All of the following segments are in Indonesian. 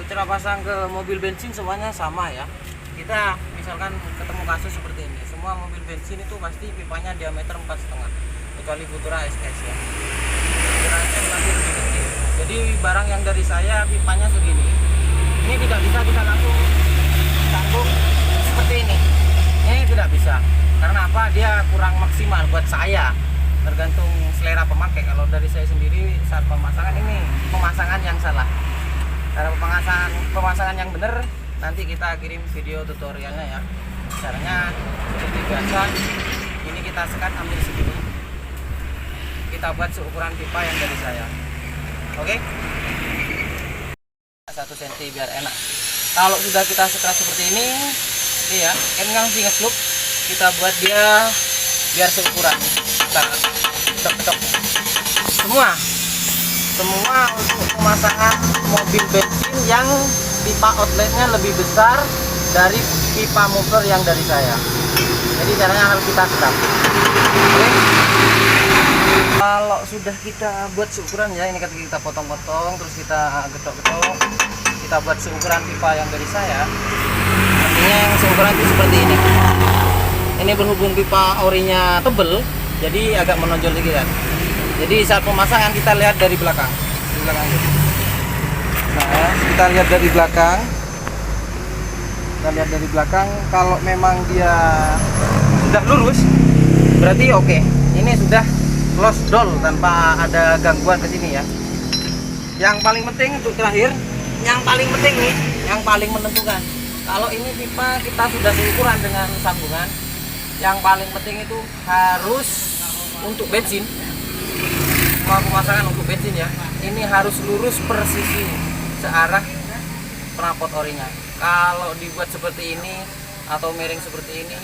cara pasang ke mobil bensin semuanya sama ya. Kita misalkan ketemu kasus seperti ini, semua mobil bensin itu pasti pipanya diameter 4,5, kecuali Futura SS ya. Futura SS masih lebih kecil. Jadi barang yang dari saya pipanya segini, ini tidak bisa kita langsung sambung seperti ini. Ini tidak bisa. Karena apa? Dia kurang maksimal buat saya. Tergantung selera pemakai. Kalau dari saya sendiri saat pemasangan ini pemasangan yang salah. Cara pemasangan yang benar nanti kita kirim video tutorialnya ya. Caranya seperti biasa. Ini kita sekat ambil segini. Kita buat seukuran pipa yang dari saya. Oke? 1 cm biar enak. Kalau sudah kita sekat seperti ini ya, kan langsung ngeslup. Kita buat dia biar seukuran. Kita ketok-ketok. Semua untuk pemasangan mobil bensin yang pipa outletnya lebih besar dari pipa muffler yang dari saya. Jadi caranya harus kita sekat. Oke. Kalau sudah kita buat seukuran ya, ini kita potong-potong terus kita getok-getok. Kita buat seukuran pipa yang dari saya. Artinya yang seukuran itu seperti ini. Ini berhubung pipa orinya tebel, jadi agak menonjol sedikit kan. Jadi saat pemasangan kita lihat dari belakang. Di belakang gitu. Nah, kita lihat dari belakang. Kita lihat dari belakang, kalau memang dia sudah lurus, berarti oke. Ini sudah close doll tanpa ada gangguan ke sini ya. Yang paling penting untuk terakhir, yang paling penting nih, yang paling menentukan. Kalau ini pipa kita sudah seukuran dengan sambungan, yang paling penting itu harus untuk bensin. Mau pemasangan untuk bensin ya, ini harus lurus persisi searah knalpot orinya. Kalau dibuat seperti ini atau miring seperti ini,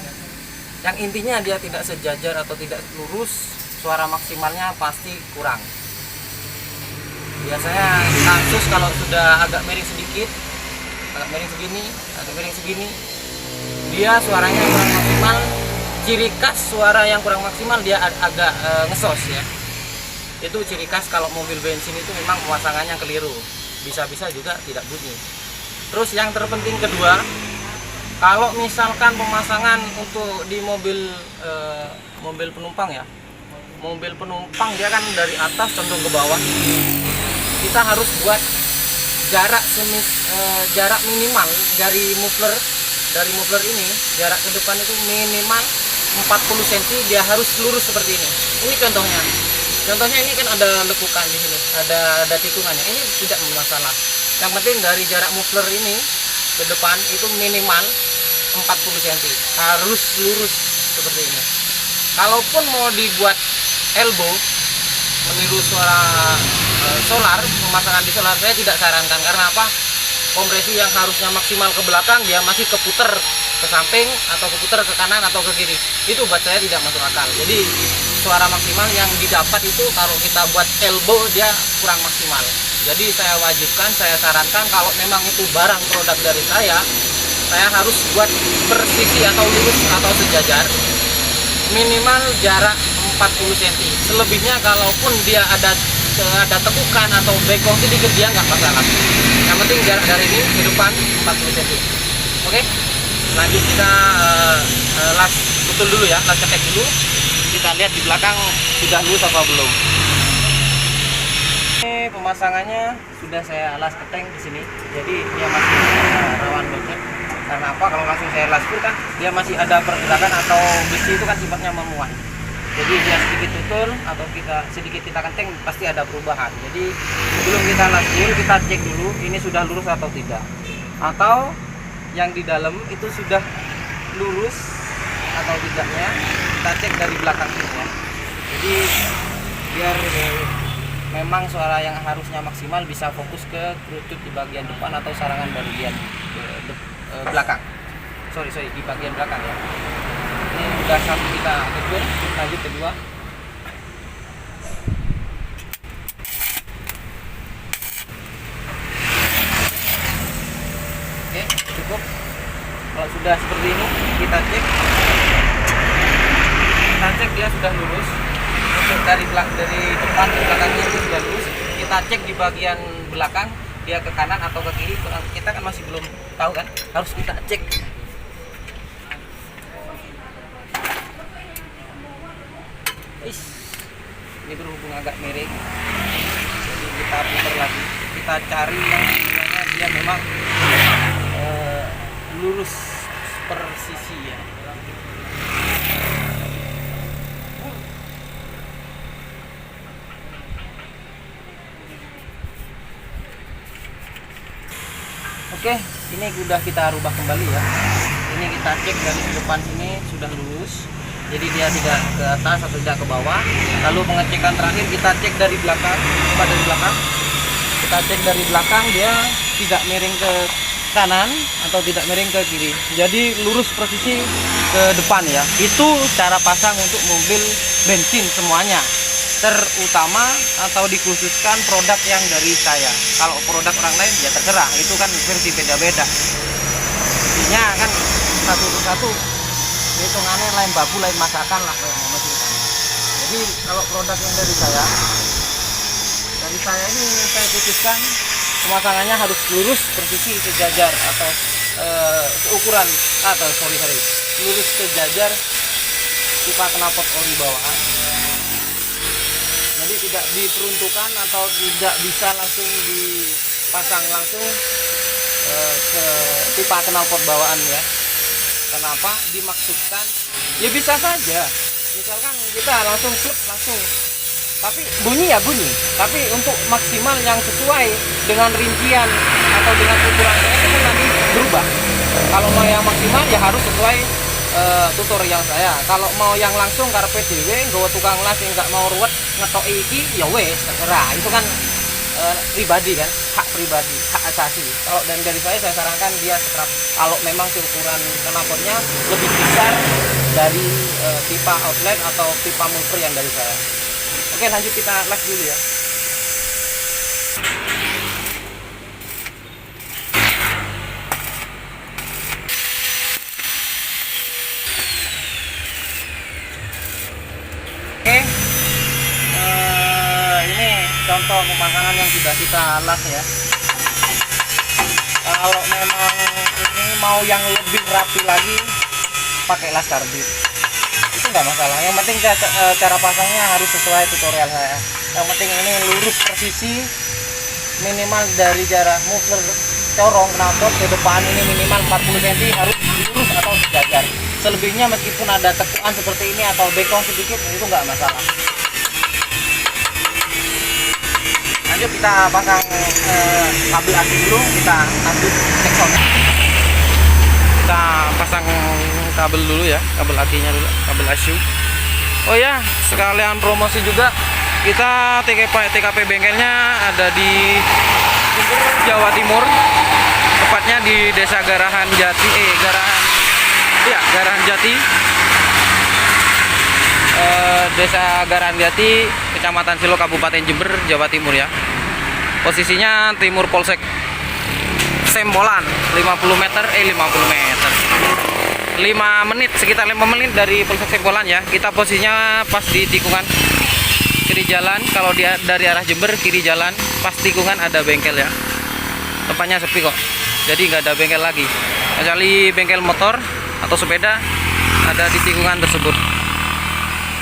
yang intinya dia tidak sejajar atau tidak lurus, suara maksimalnya pasti kurang. Biasanya kasus kalau sudah agak miring sedikit, agak miring segini, agak miring segini, dia suaranya kurang maksimal. Ciri khas suara yang kurang maksimal dia agak ngesos ya. Itu ciri khas kalau mobil bensin itu memang pemasangannya keliru, bisa-bisa juga tidak bunyi. Terus yang terpenting kedua, kalau misalkan pemasangan untuk di mobil penumpang ya, mobil penumpang dia kan dari atas condong ke bawah, kita harus buat jarak minimal dari muffler ini, jarak ke depan itu minimal 40 cm, dia harus lurus seperti ini. Ini contohnya ini kan ada lekukan di sini, ada tikungannya. Ini tidak bermasalah. Yang penting dari jarak muffler ini ke depan itu minimal 40 cm, harus lurus seperti ini. Kalaupun mau dibuat elbow, meniru suara solar, pemasangan di solar, saya tidak sarankan. Karena apa? Kompresi yang harusnya maksimal ke belakang, dia masih keputer ke samping atau keputer ke kanan atau ke kiri. Itu buat saya tidak masuk akal. Jadi suara maksimal yang didapat itu kalau kita buat elbow dia kurang maksimal. Jadi saya wajibkan, saya sarankan kalau memang itu barang produk dari saya harus buat persisi atau lurus atau sejajar, minimal jarak 40 cm. Selebihnya kalaupun dia ada tekukan atau bengkok sedikit, dia nggak masalah. Yang penting jarak dari ini ke depan 40 cm. Oke, lanjut kita las betul dulu ya, las ketek dulu. Kita lihat di belakang sudah lurus apa belum. Ini pemasangannya sudah saya las keteng di sini, jadi dia masih rawan bocor. Karena apa? Kalau langsung saya las full kan dia masih ada pergerakan atau besi itu kan sifatnya memuat. Jadi dia sedikit tutul atau sedikit kita kenceng pasti ada perubahan. Jadi sebelum kita las full, kita cek dulu ini sudah lurus atau tidak. Atau yang di dalam itu sudah lurus atau tidaknya kita cek dari belakang sini ya. Jadi biar memang suara yang harusnya maksimal bisa fokus ke kerucut di bagian depan atau sarangan bagian belakang. Sorry di bagian belakang ya. Ini udah satu kita tegur, lanjut kedua. Oke, cukup. Kalau sudah seperti ini kita cek dia sudah lurus. Untuk dari depan ke belakangnya itu sudah lurus. Kita cek di bagian belakang dia ke kanan atau ke kiri, kita kan masih belum tahu kan, harus kita cek. Ini berhubung agak miring, jadi kita putar lagi, kita cari yang sekiranya dia memang lurus persisi ya. Oke, ini sudah kita rubah kembali ya. Ini kita cek dari depan sini sudah lurus, jadi dia tidak ke atas atau tidak ke bawah. Lalu pengecekan terakhir kita cek dari belakang, coba dari belakang. Kita cek dari belakang, dia tidak miring ke kanan atau tidak miring ke kiri. Jadi lurus posisi ke depan ya. Itu cara pasang untuk mobil bensin semuanya. Terutama atau dikhususkan produk yang dari saya. Kalau produk orang lain ya terserah, itu kan versi beda-beda. Intinya kan satu persatu hitungannya lain babu lain masakan lah kayak mesin. Jadi kalau produk yang dari saya ini saya putuskan pemasangannya harus lurus persisi sejajar atau seukuran atau lurus sejajar pipa knalpot ori bawahan. Jadi tidak diperuntukkan atau tidak bisa langsung dipasang langsung ke pipa knalpot bawaan ya. Kenapa? Dimaksudkan ya bisa saja. Misalkan kita langsung klep langsung, tapi bunyi ya bunyi. Tapi untuk maksimal yang sesuai dengan rincian atau dengan ukurannya itu kan nanti berubah. Kalau mau yang maksimal ya harus sesuai tutorial saya. Kalau mau yang langsung karpe dhewe nggawa tukang las yang nggak mau ruwet ngetok iki ya wes terserah. Itu kan pribadi kan, hak pribadi, hak asasi. Kalau dari saya sarankan dia setrap. Kalau memang ukuran knalpotnya lebih besar dari pipa outlet atau pipa muter yang dari saya. Oke, lanjut kita les dulu ya. Oke, ini contoh pemasangan yang sudah kita las ya. Kalau memang ini mau yang lebih rapi lagi, pakai las karbit. Itu nggak masalah. Yang penting cara pasangnya harus sesuai tutorial saya. Yang penting ini lurus persisi, minimal dari jarak muffler corong knalpot ke depan ini minimal 40 cm harus lurus atau sejajar. Selebihnya meskipun ada tekuan seperti ini atau bekong sedikit itu nggak masalah. Lanjut kita pasang kabel AC dulu, kita lanjut sekson. Kita pasang kabel dulu ya, kabel AC-nya dulu, kabel ASU. Oh ya, sekalian promosi juga, kita TKP bengkelnya ada di Jawa Timur, tepatnya di Desa Garahan Jati, Garahan Jati, Desa Garahan Jati, Kecamatan Silo, Kabupaten Jember, Jawa Timur ya. Posisinya timur Polsek Sembolan, 50 meter. 5 menit, sekitar 5 menit dari Polsek Sembolan ya. Kita posisinya pas di tikungan kiri jalan. Kalau dia dari arah Jember kiri jalan, pas tikungan ada bengkel ya. Tempatnya sepi kok, jadi nggak ada bengkel lagi. Kecuali bengkel motor atau sepeda ada di tikungan tersebut.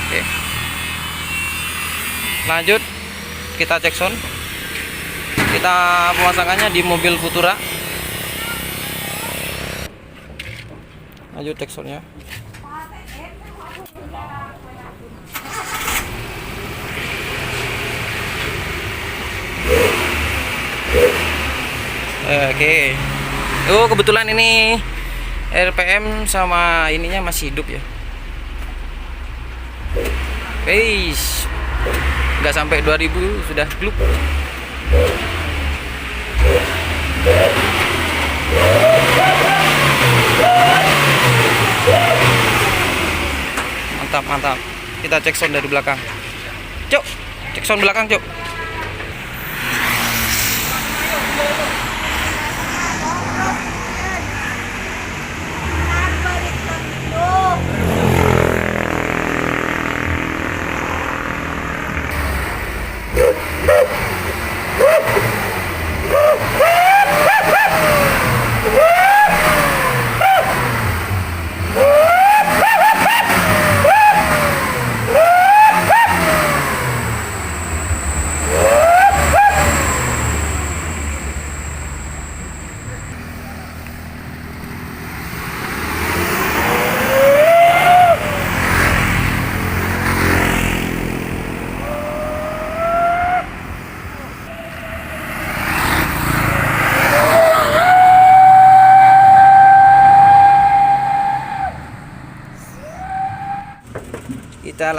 Oke. Lanjut kita cek sound. Kita pemasangannya di mobil Futura. Lanjut cek soundnya. Oke. Oh, kebetulan ini RPM sama ininya masih hidup ya. Guys, nggak sampai 2000 sudah klub. Mantap. Kita cek sound dari belakang. Cuk, cek sound belakang, Cuk.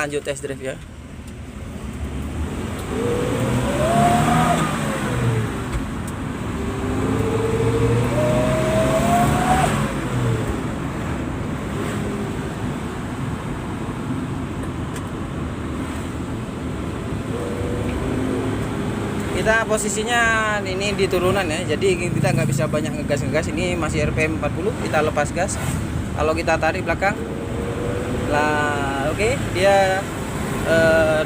lanjut test drive ya. Kita posisinya ini di turunan ya, jadi kita nggak bisa banyak ngegas. Ini masih RPM 40, kita lepas gas. Kalau kita tarik belakang lah, oke, dia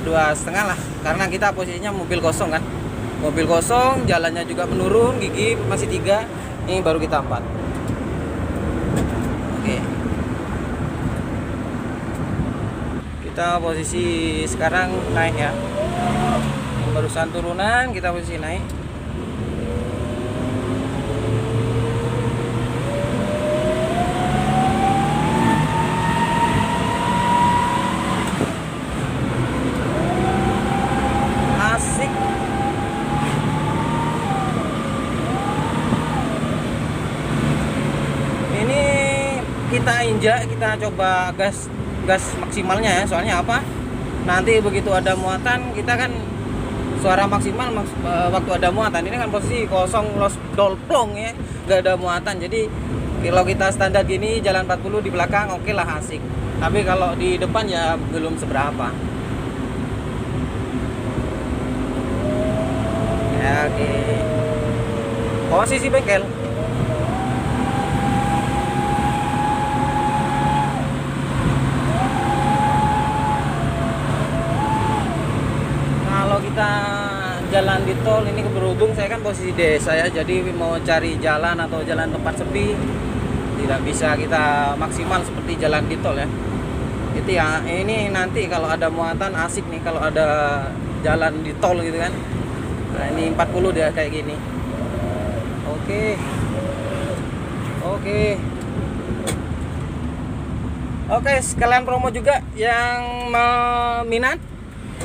2,5 lah, karena kita posisinya mobil kosong kan, mobil kosong, jalannya juga menurun, gigi masih 3, ini baru kita 4. Oke, kita posisi sekarang naik ya, barusan turunan kita posisi naik. Asik. Ini kita injak, kita coba gas maksimalnya ya, soalnya apa, nanti begitu ada muatan kita kan suara maksimal waktu ada muatan. Ini kan posisi kosong, los dolplong ya, gak ada muatan. Jadi kalau kita standar gini jalan 40 di belakang oke lah, asik. Tapi kalau di depan ya belum seberapa ya. Oke, posisi bengkel. Kalau kita jalan di tol ini, berhubung saya kan posisi desa ya, jadi mau cari jalan atau jalan tempat sepi tidak bisa kita maksimal seperti jalan di tol ya. Itu ya, ini nanti kalau ada muatan asik nih kalau ada jalan di tol gitu kan. Nah, ini 40 dia kayak gini. Oke. Oke, sekalian promo juga yang minat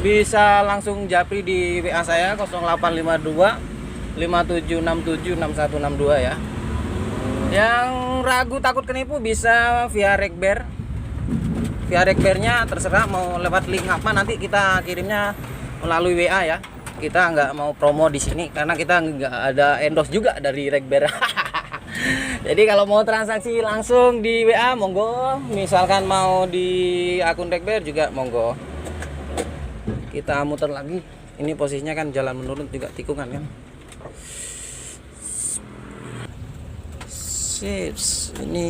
bisa langsung japri di WA saya 0852 5767 6162 ya. Yang ragu takut kenipu bisa via Rekber. Via Rekbernya terserah mau lewat link apa, nanti kita kirimnya melalui WA ya. Kita nggak mau promo di sini karena kita nggak ada endorse juga dari Rekber. Jadi kalau mau transaksi langsung di WA monggo, misalkan mau di akun Rekber juga monggo. Kita muter lagi. Ini posisinya kan jalan menurun juga, tikungan kan. Sips, ini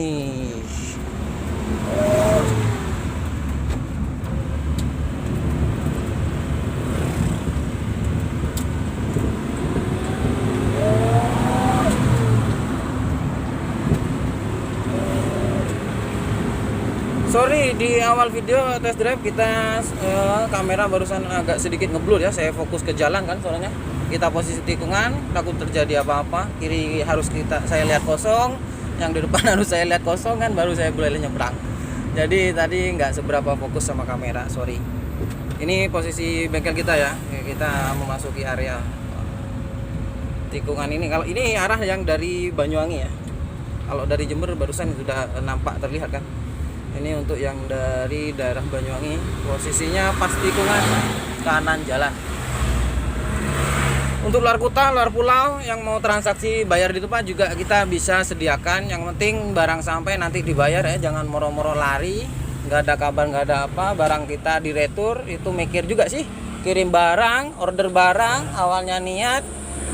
sorry, di awal video test drive kita kamera barusan agak sedikit ngeblur ya. Saya fokus ke jalan kan, soalnya kita posisi tikungan, takut terjadi apa-apa. Kiri harus saya lihat kosong, yang di depan harus saya lihat kosong kan, baru saya boleh nyebrang. Jadi tadi nggak seberapa fokus sama kamera, sorry. Ini posisi bengkel kita ya, kita memasuki area tikungan ini. Kalau ini arah yang dari Banyuwangi ya, kalau dari Jember barusan sudah nampak terlihat kan. Ini untuk yang dari daerah Banyuwangi, posisinya pas tikungan kanan jalan. Untuk luar kota, luar pulau yang mau transaksi bayar di tempat juga kita bisa sediakan. Yang penting barang sampai nanti dibayar ya, jangan moro-moro lari, nggak ada kabar, nggak ada apa, barang kita diretur. Itu mikir juga sih, kirim barang, order barang, awalnya niat,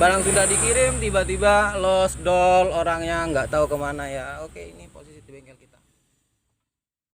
barang sudah dikirim, tiba-tiba lost doll, orangnya nggak tahu kemana ya. Oke, ini posisi di bengkel kita.